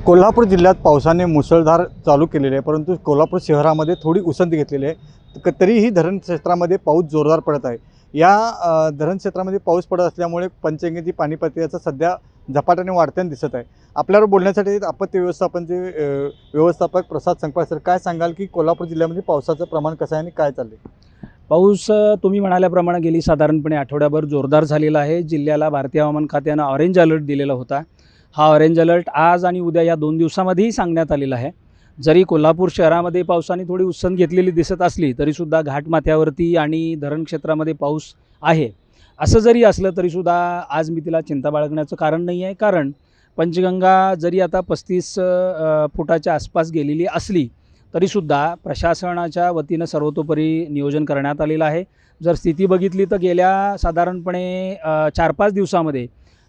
कोल्हापूर जिल्ह्यात पावसाने मुसळधार चालू केलेले आहे, परंतु कोल्हापूर शहरामध्ये थोडी उसंती घेतलेली आहे। तरीही धरण क्षेत्रामध्ये पाऊस जोरदार पडत आहे। या धरण क्षेत्रामध्ये पाऊस पडत असल्यामुळे पंचगंगेची पाणी पातळीचा सध्या झपाट्याने वाढताना दिसत आहे। आपल्यावर बोलण्यासाठी आपत्ती व्यवस्थापनचे व्यवस्थापक प्रसाद संकपाळ सर, काय सांगाल की कोल्हापूर जिल्ह्यामध्ये पावसाचं प्रमाण कसं आहे आणि काय चाललंय? पाऊस तुम्ही म्हणाल्याप्रमाणे गेली साधारणपणे आठवड्याभर जोरदार झालेला आहे। जिल्ह्याला भारतीय हवामान खात्यानं ऑरेंज अलर्ट दिलेला होता। हा ऑरेंज अलर्ट आज आणि उद्या या 2 दिवसामध्येही सांगण्यात आलेला आहे। जरी कोल्हापूर शहरामध्ये पावसाने थोडी उसंत घेतलेली दिसत असली तरीसुद्धा घाटमाथ्यावरती आणि धरण क्षेत्रामध्ये पाऊस आहे। असं जरी असलं तरीसुद्धा आज मी तिला चिंता बाळगण्याचं कारण नाही आहे, कारण पंचगंगा जरी आता 35 फुटाच्या आसपास गेलेली असली तरीसुद्धा प्रशासनाच्या वतीनं सर्वतोपरी नियोजन करण्यात आलेलं आहे। जर स्थिती बघितली तर गेल्या साधारणपणे 4-5 दिवसामध्ये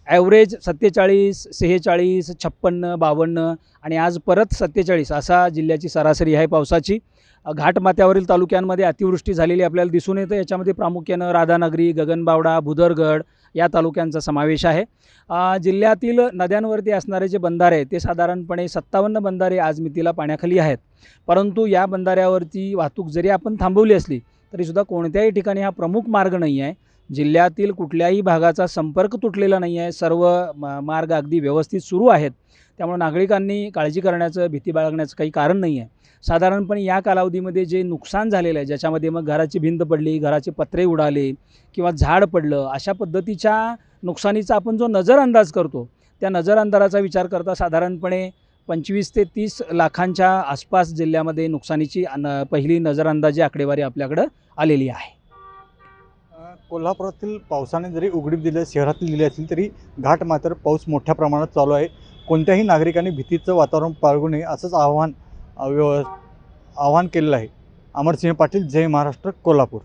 ॲव्हरेज 47, 46, 56, 52 आणि आज परत 47 असा जिल्ह्याची सरासरी आहे पावसाची। घाटमाथ्यावरील तालुक्यांमध्ये अतिवृष्टी झालेली आपल्याला दिसून येतं। याच्यामध्ये प्रामुख्यानं राधानगरी, गगनबावडा, भुदरगड या तालुक्यांचा समावेश आहे। जिल्ह्यातील नद्यांवरती असणारे जे बंधारे आहेत ते साधारणपणे 57 बंधारे आज मितीला पाण्याखाली आहेत, परंतु या बंधाऱ्यावरती वाहतूक जरी आपण थांबवली असली तरीसुद्धा कोणत्याही ठिकाणी हा प्रमुख मार्ग नाही आहे। जिल्ह्यातील कुठल्याही भागाचा संपर्क तुटलेला नाही आहे। सर्व मार्ग अगदी व्यवस्थित सुरू आहेत। त्यामुळे नागरिकांनी काळजी करण्याचं, भीती बाळगण्याचं काही कारण नाही आहे। साधारणपणे या कालावधीमध्ये जे नुकसान झालेलं आहे, ज्याच्यामध्ये मग घराची भिंत पडली, घराचे पत्रे उडाले किंवा झाड पडलं, अशा पद्धतीच्या नुकसानीचा आपण जो नजर अंदाज करतो त्या नजर अंदाजाचा विचार करता साधारणपणे 25 ते 30 लाखांच्या आसपास जिल्ह्यामध्ये नुकसानीची पहिली नजर अंदाजी आकडेवारी आपल्याकडं आलेली आहे। कोल्हापुरातील पावसाने जरी उघडीप दिली, शहरातील दिली असली तरी घाट मात्र पाऊस मोठ्या प्रमाणात चालू आहे। कोणत्याही नागरिकांनी भीतीचं वातावरण बाळगू नये असंच आवाहन केलेलं आहे। अमरसिंह पाटील, जय महाराष्ट्र, कोल्हापूर।